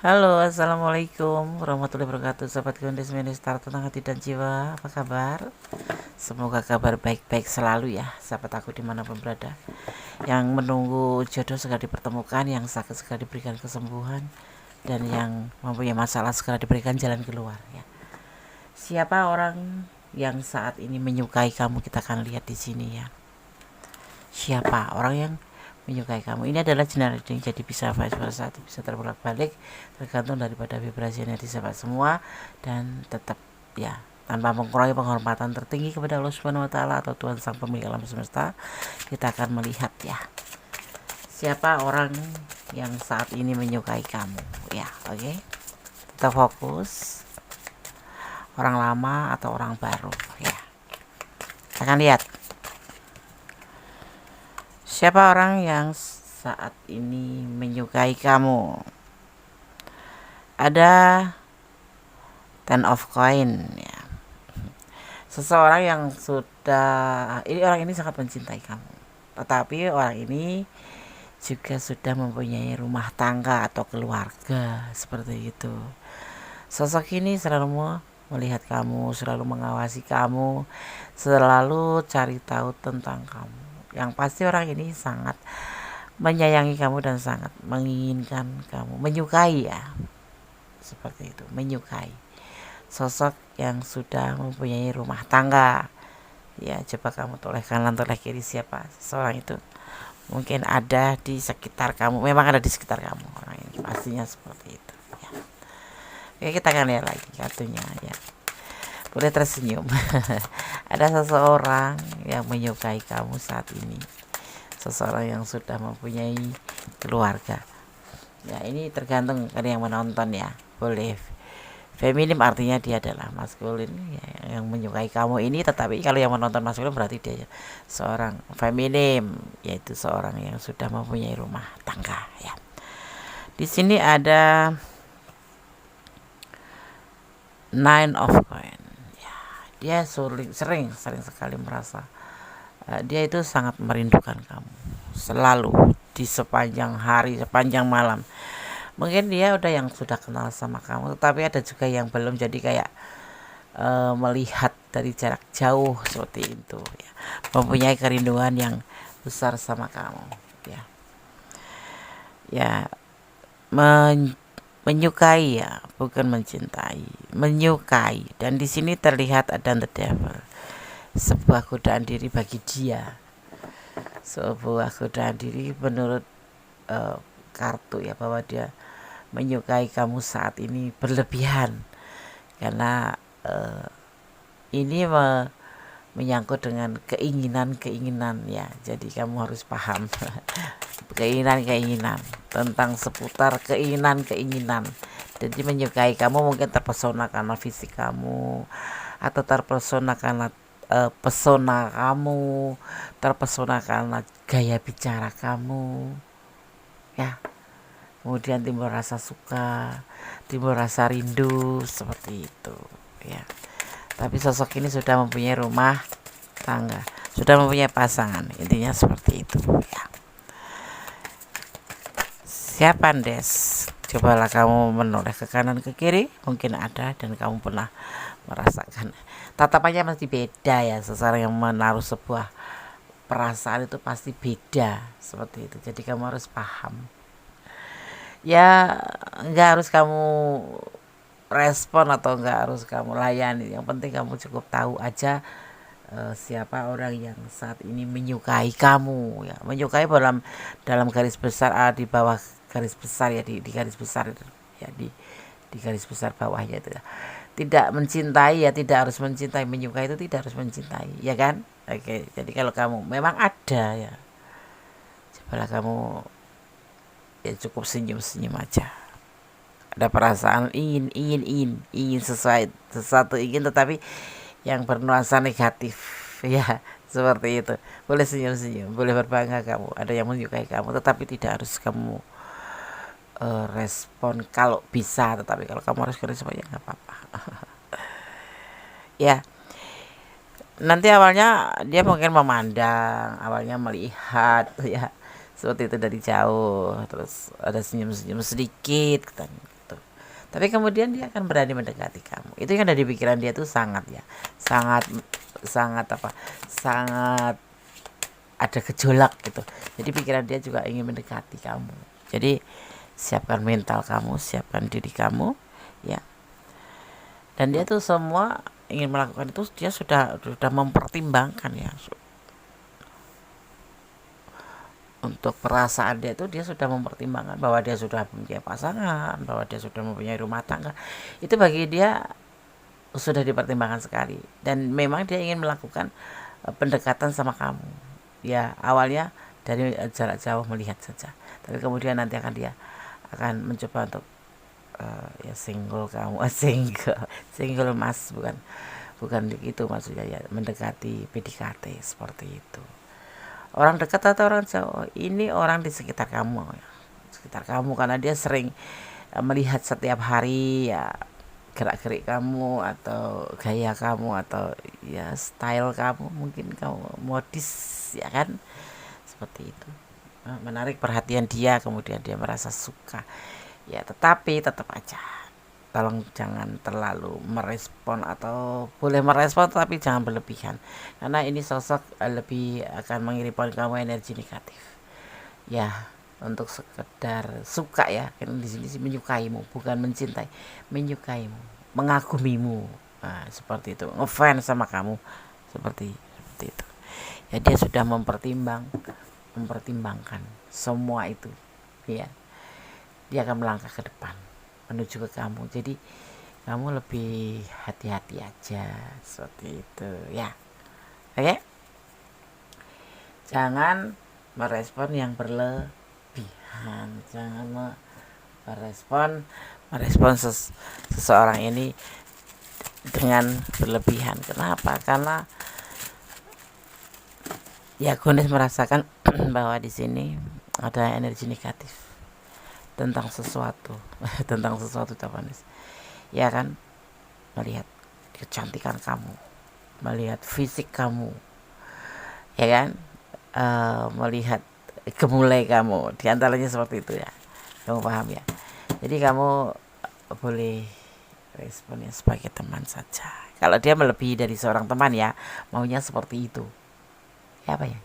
Halo, assalamualaikum warahmatullahi wabarakatuh. Sahabat Gondes Ministar tentang hati dan jiwa, apa kabar? Semoga kabar baik-baik selalu ya, sahabat aku dimanapun berada. Yang menunggu jodoh segera dipertemukan, yang sakit segera diberikan kesembuhan, dan yang mempunyai masalah segera diberikan jalan keluar ya. Siapa orang yang saat ini menyukai kamu, kita akan lihat di sini ya. Siapa orang yang menyukai kamu? Ini adalah general reading, jadi bisa vice versa, bisa terbolak-balik tergantung daripada vibrasinya di sahabat semua. Dan tetap ya, tanpa mengurangi penghormatan tertinggi kepada Allah Subhanahu wa taala atau Tuhan Sang Pemilik alam semesta, kita akan melihat ya, siapa orang yang saat ini menyukai kamu ya. Oke, kita fokus, orang lama atau orang baru ya. Kita akan lihat siapa orang yang saat ini menyukai kamu. Ada ten of coin ya. Seseorang yang orang ini sangat mencintai kamu. Tetapi orang ini juga sudah mempunyai rumah tangga atau keluarga seperti itu. Sosok ini selalu melihat kamu, selalu mengawasi kamu, selalu cari tahu tentang kamu. Yang pasti orang ini sangat menyayangi kamu dan sangat menginginkan kamu, menyukai ya, seperti itu, menyukai sosok yang sudah mempunyai rumah tangga ya. Coba kamu toleh kanan toleh kiri, siapa seorang itu? Mungkin ada di sekitar kamu, memang ada di sekitar kamu orang ini, pastinya seperti itu ya. Oke, kita akan lihat lagi kartunya ya. Boleh tersenyum. Ada seseorang yang menyukai kamu saat ini, seseorang yang sudah mempunyai keluarga ya. Ini tergantung dari yang menonton ya. Boleh feminim, artinya dia adalah maskulin ya, yang menyukai kamu ini. Tetapi kalau yang menonton maskulin berarti dia seorang feminim, yaitu seorang yang sudah mempunyai rumah tangga ya. Di sini ada nine of coin. Dia sering sekali merasa dia itu sangat merindukan kamu, selalu di sepanjang hari, sepanjang malam. Mungkin dia udah yang sudah kenal sama kamu, tetapi ada juga yang belum, jadi kayak melihat dari jarak jauh seperti itu ya, mempunyai kerinduan yang besar sama kamu ya. Ya, menyukai ya, bukan mencintai, menyukai. Dan di sini terlihat ada the devil, sebuah godaan diri bagi dia, sebuah godaan diri menurut kartu ya, bahwa dia menyukai kamu saat ini berlebihan karena ini menyangkut dengan keinginan ya. Jadi kamu harus paham keinginan tentang seputar keinginan. Jadi menyukai kamu mungkin terpesona karena fisik kamu, atau terpesona karena pesona kamu, terpesona karena gaya bicara kamu ya. Kemudian timbul rasa suka, timbul rasa rindu seperti itu ya. Tapi sosok ini sudah mempunyai rumah tangga, sudah mempunyai pasangan, intinya seperti itu ya. Siapa Des? Cobalah kamu menoleh ke kanan ke kiri, mungkin ada dan kamu pernah merasakan. Tatapannya pasti beda ya, seseorang yang menaruh sebuah perasaan itu pasti beda seperti itu. Jadi kamu harus paham ya, nggak harus kamu respon atau nggak harus kamu layani, yang penting kamu cukup tahu aja siapa orang yang saat ini menyukai kamu ya. Menyukai dalam garis besar, di bawah garis besar ya, di garis besar ya, di garis besar bawahnya itu ya. Tidak mencintai ya, tidak harus mencintai. Menyukai itu tidak harus mencintai ya kan. Oke, jadi kalau kamu memang ada ya, cobalah kamu ya cukup senyum-senyum aja. Ada perasaan ingin sesuatu ingin, tetapi yang bernuansa negatif ya, seperti itu. Boleh senyum-senyum, boleh berbangga kamu ada yang menyukai kamu, tetapi tidak harus kamu respon kalau bisa. Tetapi kalau kamu harus respon ya nggak apa-apa. Ya, nanti awalnya dia mungkin memandang, awalnya melihat ya, seperti itu dari jauh, terus ada senyum-senyum sedikit kan gitu. Tapi kemudian dia akan berani mendekati kamu. Itu yang ada di pikiran dia tuh sangat ya, sangat sangat apa? Sangat ada gejolak gitu. Jadi pikiran dia juga ingin mendekati kamu. Jadi siapkan mental kamu, siapkan diri kamu, ya. Dan dia tuh semua ingin melakukan itu dia sudah mempertimbangkan ya. Untuk perasaan dia itu dia sudah mempertimbangkan bahwa dia sudah mempunyai pasangan, bahwa dia sudah mempunyai rumah tangga. Itu bagi dia sudah dipertimbangkan sekali. Dan memang dia ingin melakukan pendekatan sama kamu. Ya awalnya dari jarak jauh melihat saja. Tapi kemudian nanti dia akan mencoba untuk ya single kamu, single mas, bukan itu maksudnya ya, mendekati PDKT seperti itu. Orang dekat atau orang jauh, ini orang di sekitar kamu ya. Sekitar kamu karena dia sering melihat setiap hari ya gerak-gerik kamu atau gaya kamu atau ya style kamu, mungkin kamu modis ya kan, seperti itu. Menarik perhatian dia, kemudian dia merasa suka ya. Tetapi tetap aja tolong jangan terlalu merespon, atau boleh merespon tapi jangan berlebihan, karena ini sosok lebih akan mengirimkan kamu energi negatif ya. Untuk sekedar suka ya, kan di sini sih menyukaimu, bukan mencintai, menyukaimu, mengagumimu, nah, seperti itu, ngefans sama kamu, seperti itu ya. Dia sudah mempertimbangkan semua itu ya. Dia akan melangkah ke depan menuju ke kamu. Jadi kamu lebih hati-hati aja, seperti itu ya. Oke? Jangan merespon yang berlebihan. Jangan merespon seseorang ini dengan berlebihan. Kenapa? Karena ya Gones merasakan bahwa di sini ada energi negatif tentang sesuatu tentang sesuatu Tapanis ya kan. Melihat kecantikan kamu, melihat fisik kamu ya kan, melihat gemulai kamu, diantaranya seperti itu ya. Kamu paham ya. Jadi kamu boleh responnya sebagai teman saja. Kalau dia melebihi dari seorang teman ya, maunya seperti itu ya. Apa ya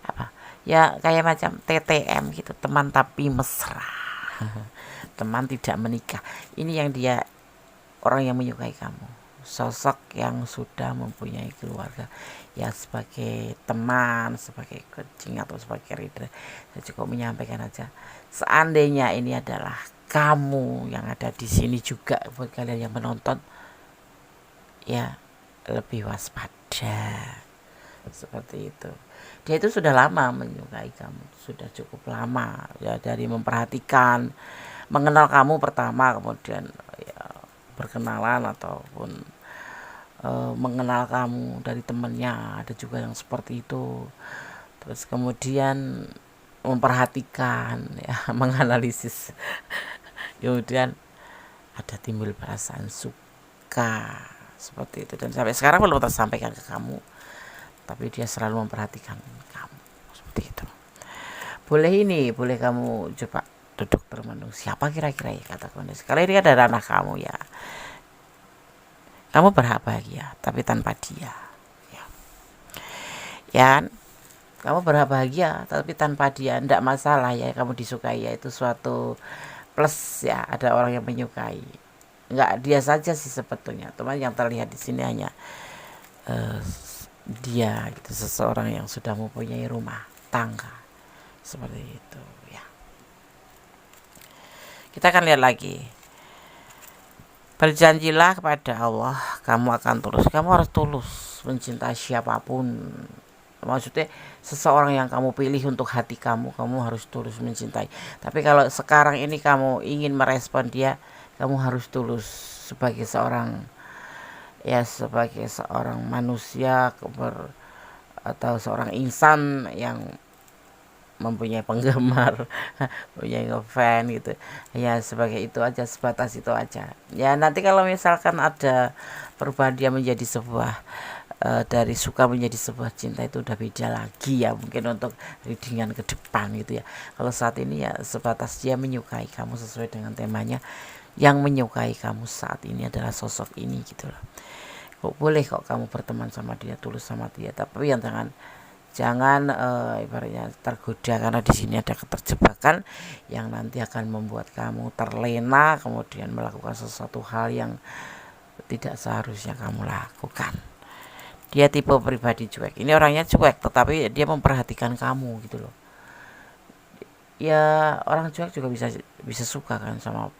apa ya, kayak macam TTM gitu, teman tapi mesra. Teman tidak menikah. Ini yang dia, orang yang menyukai kamu, sosok yang sudah mempunyai keluarga ya. Sebagai teman, sebagai coaching atau sebagai reader, saya cukup menyampaikan aja, seandainya ini adalah kamu yang ada di sini juga, buat kalian yang menonton ya, lebih waspada, seperti itu. Dia itu sudah lama menyukai kamu, sudah cukup lama ya, dari memperhatikan, mengenal kamu pertama, kemudian ya, berkenalan ataupun mengenal kamu dari temannya, ada juga yang seperti itu. Terus kemudian memperhatikan ya, menganalisis, kemudian ada timbul perasaan suka, seperti itu. Dan sampai sekarang belum tersampaikan ke kamu, tapi dia selalu memperhatikan kamu, seperti itu. Boleh kamu coba duduk termenung, siapa kira-kira ya, kata Gones. Kalau ini ada ranah kamu ya, kamu berhak bahagia tapi tanpa dia ya. Ya, kamu berhak bahagia tapi tanpa dia, tidak masalah ya. Kamu disukai ya, itu suatu plus ya. Ada orang yang menyukai, nggak dia saja sih sebetulnya, teman yang terlihat di sini hanya dia gitu, seseorang yang sudah mempunyai rumah tangga, seperti itu ya. Kita akan lihat lagi. Berjanjilah kepada Allah, kamu akan tulus. Kamu harus tulus mencintai siapapun. Maksudnya seseorang yang kamu pilih untuk hati kamu, kamu harus tulus mencintai. Tapi kalau sekarang ini kamu ingin merespon dia, kamu harus tulus sebagai seorang manusia atau seorang insan yang mempunyai penggemar, mempunyai ngefan gitu ya. Sebagai itu aja, sebatas itu aja ya. Nanti kalau misalkan ada perubahan dia menjadi sebuah dari suka menjadi sebuah cinta itu udah beda lagi ya, mungkin untuk readingan ke depan gitu ya. Kalau saat ini ya sebatas dia menyukai kamu sesuai dengan temanya, yang menyukai kamu saat ini adalah sosok ini gitu loh. Kok boleh kok kamu berteman sama dia, tulus sama dia, tapi yang jangan ibaratnya tergoda, karena di sini ada keterjebakan yang nanti akan membuat kamu terlena kemudian melakukan sesuatu hal yang tidak seharusnya kamu lakukan. Dia tipe pribadi cuek, ini orangnya cuek tetapi dia memperhatikan kamu gitu loh. Ya orang cuek juga bisa suka kan sama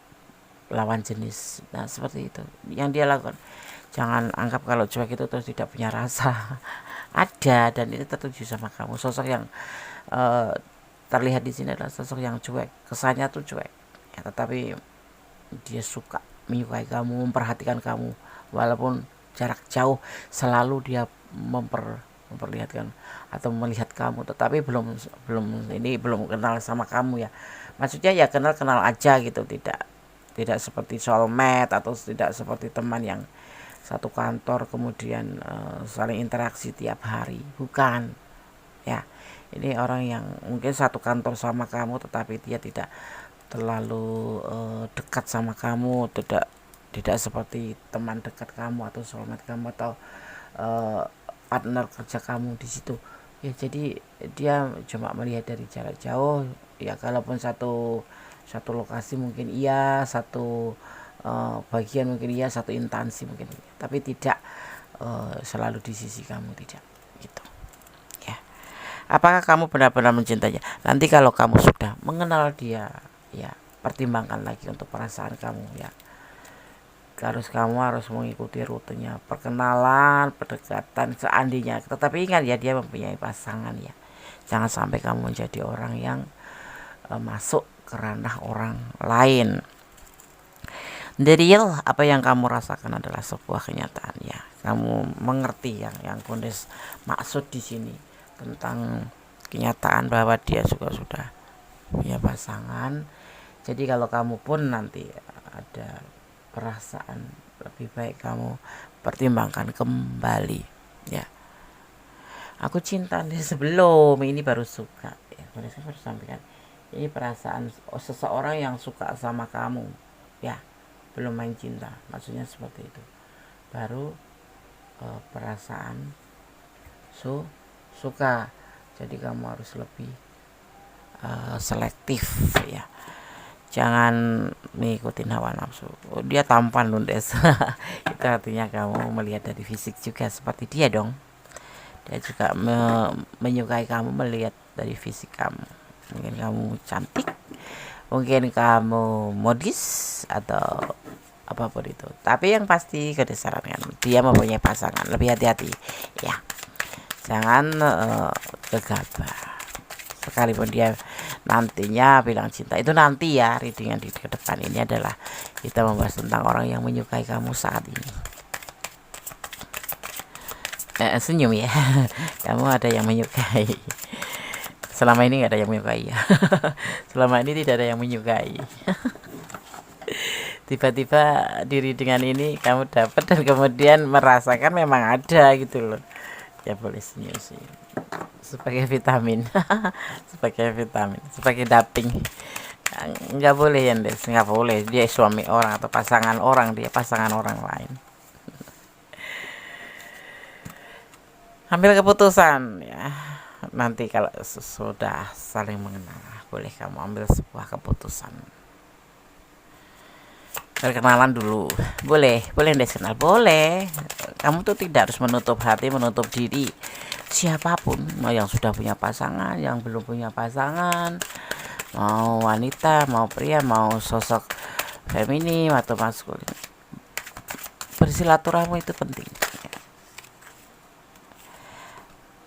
lawan jenis. Nah seperti itu yang dia lakukan. Jangan anggap kalau cuek itu terus tidak punya rasa. Ada, dan itu tertuju sama kamu. Sosok yang terlihat di sini adalah sosok yang cuek, kesannya tuh cuek ya, tetapi dia suka menyukai kamu, memperhatikan kamu walaupun jarak jauh. Selalu dia memperlihatkan atau melihat kamu, tetapi belum kenal sama kamu ya, maksudnya ya kenal aja gitu, tidak seperti soulmate atau tidak seperti teman yang satu kantor kemudian saling interaksi tiap hari, bukan ya. Ini orang yang mungkin satu kantor sama kamu tetapi dia tidak terlalu dekat sama kamu, tidak seperti teman dekat kamu atau soulmate kamu atau partner kerja kamu di situ ya. Jadi dia cuma melihat dari jarak jauh ya, kalaupun satu lokasi mungkin iya, satu bagian mungkin iya, satu instansi mungkin iya, tapi tidak selalu di sisi kamu, tidak gitu ya. Apakah kamu benar-benar mencintainya? Nanti kalau kamu sudah mengenal dia ya, pertimbangkan lagi untuk perasaan kamu ya. Kamu harus mengikuti rutenya perkenalan, pendekatan seandainya, tetapi ingat ya, dia mempunyai pasangan ya. Jangan sampai kamu menjadi orang yang masuk ke ranah orang lain. The real, apa yang kamu rasakan adalah sebuah kenyataan ya. Kamu mengerti yang kondis maksud di sini tentang kenyataan bahwa dia juga sudah punya pasangan. Jadi kalau kamu pun nanti ada perasaan, lebih baik kamu pertimbangkan kembali ya. Aku cinta nih sebelum ini baru suka ya. Saya harus sampaikan ini perasaan seseorang yang suka sama kamu ya, belum main cinta, maksudnya seperti itu. Baru perasaan suka. Jadi kamu harus lebih selektif ya. Jangan mengikuti hawa nafsu. Oh, dia tampan Lundes. Itu artinya kamu melihat dari fisik juga seperti dia dong. Dia juga menyukai kamu melihat dari fisik kamu. Mungkin kamu cantik, mungkin kamu modis atau apapun itu. Tapi yang pasti kedesaran kan dia mempunyai pasangan. Lebih hati-hati ya. Jangan gegabah. Sekalipun dia nantinya bilang cinta, itu nanti ya, readingan di ke depan. Ini adalah kita membahas tentang orang yang menyukai kamu saat ini. Senyum ya. Kamu ada yang menyukai. Selama ini nggak ada yang menyukai ya. Selama ini tidak ada yang menyukai. Tiba-tiba diri dengan ini kamu dapat dan kemudian merasakan memang ada gitu loh ya. Boleh senyum sih sebagai vitamin. Sebagai daping. Nggak boleh ya Des, nggak boleh dia suami orang atau pasangan orang, dia pasangan orang lain. Ambil keputusan ya, nanti kalau sudah saling mengenal boleh kamu ambil sebuah keputusan. Perkenalan dulu boleh Des, kenal boleh. Kamu tuh tidak harus menutup hati, menutup diri siapapun, mau yang sudah punya pasangan, yang belum punya pasangan, mau wanita, mau pria, mau sosok feminim atau maskulin. Bersilaturahmi itu penting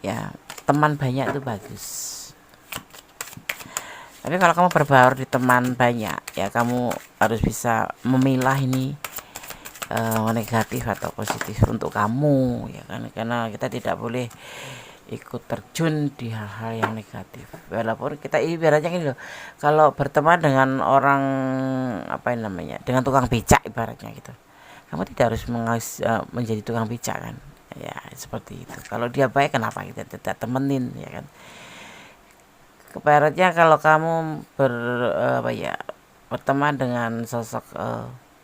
ya. Teman banyak itu bagus, tapi kalau kamu berbaur di teman banyak ya, kamu harus bisa memilah ini negatif atau positif untuk kamu ya kan, karena kita tidak boleh ikut terjun di hal-hal yang negatif. Walaupun kita ibaratnya gini loh, kalau berteman dengan orang dengan tukang becak ibaratnya gitu, kamu tidak harus menjadi tukang becak kan Ya seperti itu. Kalau dia baik, kenapa kita tidak temenin, ya kan? Kebaratnya kalau kamu berteman dengan sosok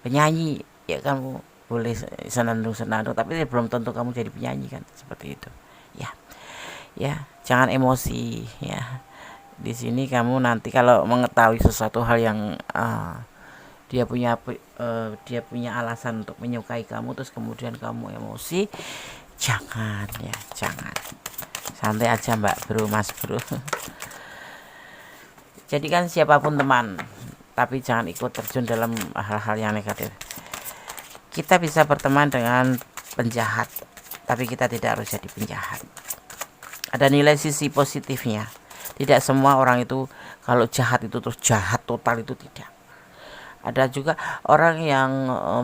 penyanyi, ya kamu boleh senandung-senandung, tapi belum tentu kamu jadi penyanyi kan, seperti itu. Ya, ya, jangan emosi ya. Di sini kamu nanti kalau mengetahui sesuatu hal yang dia punya alasan untuk menyukai kamu, terus kemudian kamu emosi, jangan ya, jangan. Santai aja mbak bro, mas bro. Jadikan siapapun teman, tapi jangan ikut terjun dalam hal-hal yang negatif. Kita bisa berteman dengan penjahat, tapi kita tidak harus jadi penjahat. Ada nilai sisi positifnya. Tidak semua orang itu kalau jahat itu terus jahat total, itu tidak. Ada juga orang yang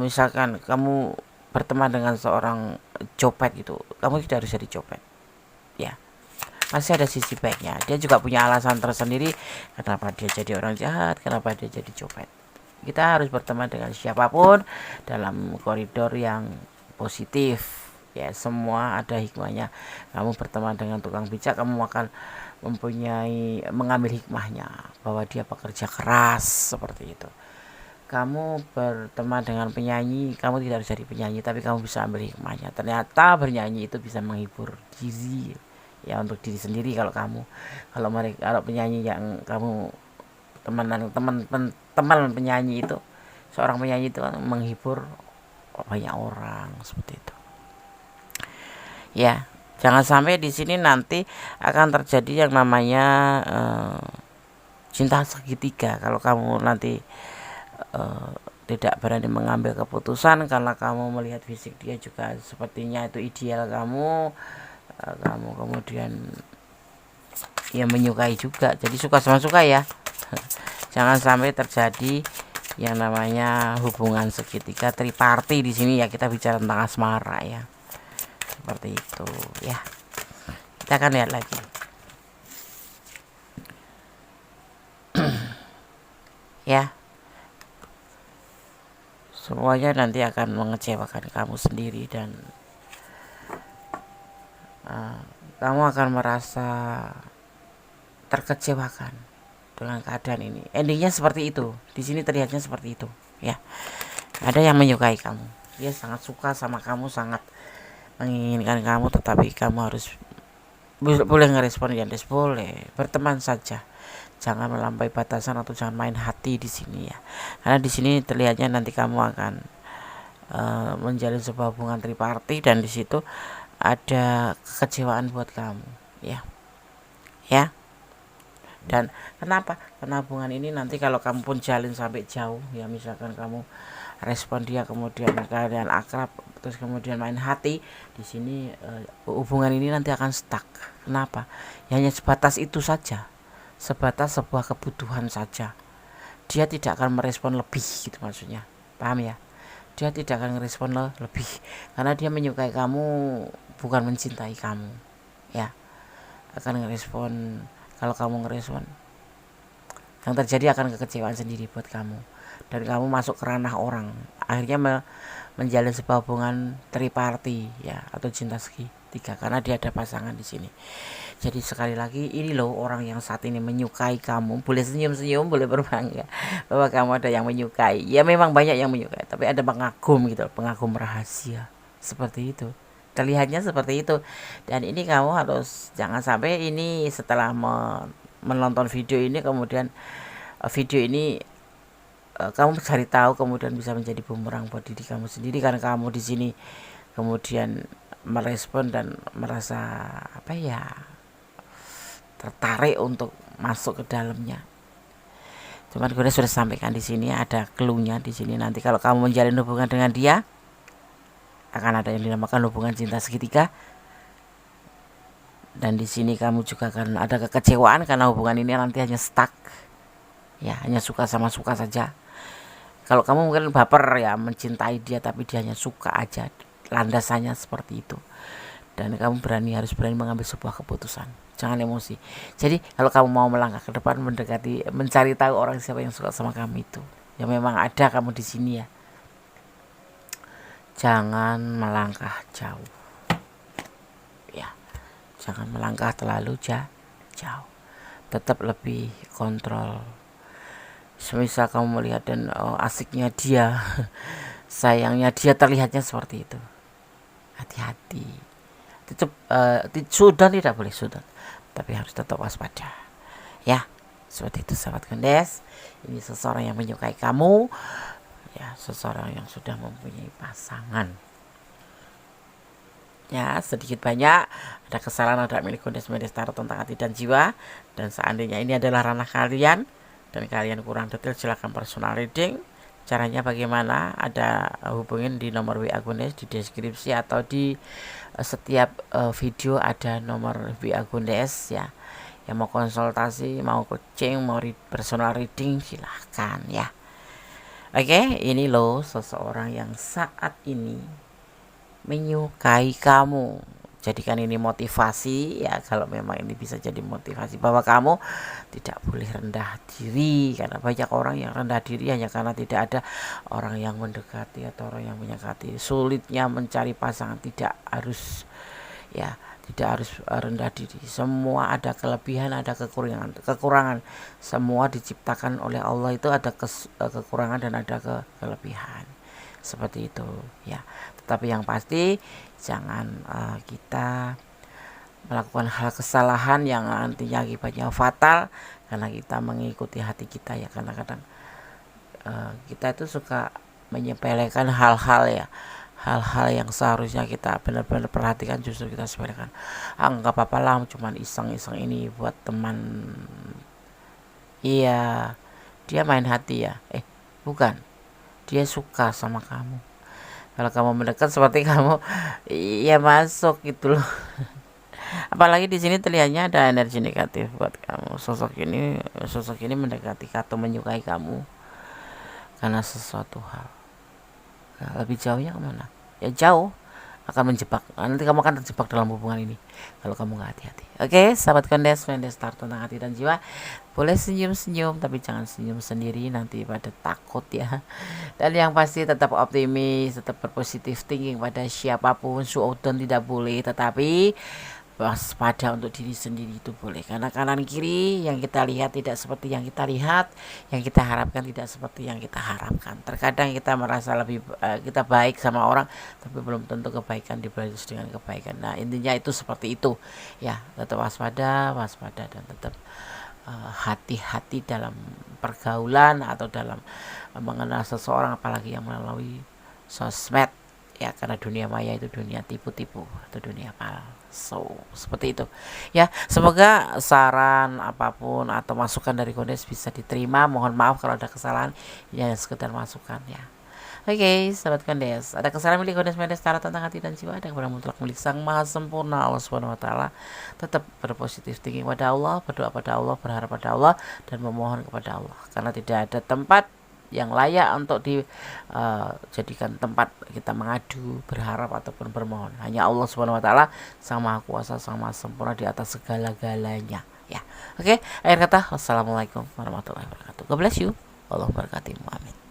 misalkan kamu berteman dengan seorang copet gitu, kamu tidak harus jadi copet ya, masih ada sisi baiknya. Dia juga punya alasan tersendiri kenapa dia jadi orang jahat, kenapa dia jadi copet. Kita harus berteman dengan siapapun dalam koridor yang positif ya, semua ada hikmahnya. Kamu berteman dengan tukang becak, kamu akan mengambil hikmahnya bahwa dia pekerja keras, seperti itu. Kamu berteman dengan penyanyi, kamu tidak harus jadi penyanyi, tapi kamu bisa ambil hikmahnya. Ternyata bernyanyi itu bisa menghibur diri ya, untuk diri sendiri. Kalau kalau penyanyi yang kamu teman penyanyi itu, seorang penyanyi itu kan menghibur banyak orang, seperti itu ya. Jangan sampai di sini nanti akan terjadi yang namanya cinta segitiga. Kalau kamu nanti tidak berani mengambil keputusan karena kamu melihat fisik dia juga sepertinya itu ideal kamu, kamu kemudian ya menyukai juga, jadi suka sama suka ya. Jangan sampai terjadi yang namanya hubungan segitiga triparty di sini ya. Kita bicara tentang asmara ya, seperti itu ya. Kita akan lihat lagi. Ya, semuanya nanti akan mengecewakan kamu sendiri, dan kamu akan merasa terkecewakan dengan keadaan ini. Endingnya seperti itu. Di sini terlihatnya seperti itu ya. Ada yang menyukai kamu, dia sangat suka sama kamu, sangat menginginkan kamu, tetapi kamu harus boleh ngerespon ya, boleh berteman saja, jangan melampaui batasan atau jangan main hati di sini ya. Karena di sini terlihatnya nanti kamu akan menjalin sebuah hubungan triparty, dan di situ ada kekecewaan buat kamu ya. Ya. Dan kenapa? Karena hubungan ini nanti kalau kamu pun jalin sampai jauh ya, misalkan kamu respon dia, kemudian kalian akrab, terus kemudian main hati, di sini hubungan ini nanti akan stuck. Kenapa? Ya, hanya sebatas itu saja, sebatas sebuah kebutuhan saja. Dia tidak akan merespon lebih gitu maksudnya, paham ya? Dia tidak akan merespon lebih karena dia menyukai kamu, bukan mencintai kamu ya. Akan ngerespon, kalau kamu ngerespon, yang terjadi akan kekecewaan sendiri buat kamu, dan kamu masuk ke ranah orang, akhirnya menjalin sebuah hubungan triparty ya, atau cinta segitiga, karena dia ada pasangan di sini. Jadi sekali lagi, ini loh orang yang saat ini menyukai kamu. Boleh senyum-senyum, boleh berbangga bahwa kamu ada yang menyukai. Ya memang banyak yang menyukai, tapi ada pengagum gitu, pengagum rahasia, seperti itu. Terlihatnya seperti itu. Dan ini kamu harus jangan sampai ini setelah menonton video ini, kemudian video ini kamu cari tahu, kemudian bisa menjadi bumerang buat diri kamu sendiri, karena kamu di sini kemudian merespon dan merasa tertarik untuk masuk ke dalamnya. Cuman gue sudah sampaikan di sini, ada clue-nya di sini. Nanti kalau kamu menjalin hubungan dengan dia, akan ada yang dinamakan hubungan cinta segitiga. Dan di sini kamu juga akan ada kekecewaan karena hubungan ini nanti hanya stuck. Ya, hanya suka sama suka saja. Kalau kamu mungkin baper ya, mencintai dia tapi dia hanya suka aja. Landasannya seperti itu. Dan kamu harus berani mengambil sebuah keputusan. Jangan emosi. Jadi kalau kamu mau melangkah ke depan, mencari tahu orang siapa yang suka sama kamu itu, ya memang ada kamu di sini ya. Jangan melangkah jauh jangan melangkah terlalu jauh, tetap lebih kontrol. Semisal kamu melihat dan asiknya dia sayangnya dia terlihatnya seperti itu, hati-hati. Itu sudah tidak boleh sudah, tapi harus tetap waspada ya. Seperti itu sahabat Gondes, ini seseorang yang menyukai kamu ya, seseorang yang sudah mempunyai pasangan ya. Sedikit banyak ada kesalahan, ada milik Gondes Mendes Tarot tentang hati dan jiwa, dan seandainya ini adalah ranah kalian dan kalian kurang detail, silakan personal reading. Caranya bagaimana? Ada hubungin di nomor WA Gondes di deskripsi atau di setiap video ada nomor WA Gondes ya. Yang mau konsultasi, mau coaching, mau personal reading, silahkan ya. Oke, ini loh seseorang yang saat ini menyukai kamu. Jadikan ini motivasi ya, kalau memang ini bisa jadi motivasi bahwa kamu tidak boleh rendah diri, karena banyak orang yang rendah diri hanya karena tidak ada orang yang mendekati atau orang yang menyekati. Sulitnya mencari pasangan tidak harus ya, tidak harus rendah diri. Semua ada kelebihan, ada kekurangan. Semua diciptakan oleh Allah itu ada kekurangan dan ada kelebihan. Seperti itu ya. Tetapi yang pasti jangan kita melakukan hal kesalahan yang nantinya akibatnya fatal karena kita mengikuti hati kita ya. Kadang-kadang kita itu suka menyepelekan hal-hal ya, hal-hal yang seharusnya kita benar-benar perhatikan justru kita sepelekan. Nggak apa-apa lah, cuman iseng-iseng ini buat teman. Iya, dia main hati ya. Bukan, dia suka sama kamu. Kalau kamu mendekat seperti kamu, ya masuk gitu loh. Apalagi di sini terlihatnya ada energi negatif buat kamu. Sosok ini mendekati atau menyukai kamu karena sesuatu hal. Nah, lebih jauhnya kemana? Ya jauh, akan menjebak. Nanti kamu akan terjebak dalam hubungan ini kalau kamu nggak hati-hati. Oke, sahabat Mendes Tarot tentang hati dan jiwa. Boleh senyum-senyum, tapi jangan senyum sendiri, nanti pada takut ya. Dan yang pasti tetap optimis, tetap berpositif thinking pada siapapun. Suudon tidak boleh, tetapi waspada untuk diri sendiri itu boleh, karena kanan kiri yang kita lihat tidak seperti yang kita lihat, yang kita harapkan tidak seperti yang kita harapkan. Terkadang kita merasa lebih kita baik sama orang, tapi belum tentu kebaikan dibalas dengan kebaikan. Nah intinya itu seperti itu ya. Tetap waspada dan tetap hati-hati dalam pergaulan atau dalam mengenal seseorang, apalagi yang melalui sosmed ya, karena dunia maya itu dunia tipu-tipu atau dunia palsu seperti itu ya. Semoga saran apapun atau masukan dari Gondes bisa diterima. Mohon maaf kalau ada kesalahan, ya sekedar masukan ya. Oke, sahabat Gondes, ada kesalahan milik Gondes Mendes Tarot tentang hati dan jiwa, ada kepada mutlak milik Sang Maha Sempurna Allah Subhanahu wa taala. Tetap berpositif tinggi pada Allah, berdoa pada Allah, berharap pada Allah, dan memohon kepada Allah, karena tidak ada tempat yang layak untuk dijadikan tempat kita mengadu, berharap ataupun bermohon. Hanya Allah Subhanahu wa taala, Sang Maha Kuasa, Sang Maha Sempurna di atas segala-galanya ya. Oke, akhir kata wassalamualaikum warahmatullahi wabarakatuh. God bless you. Allah berkati. Amin.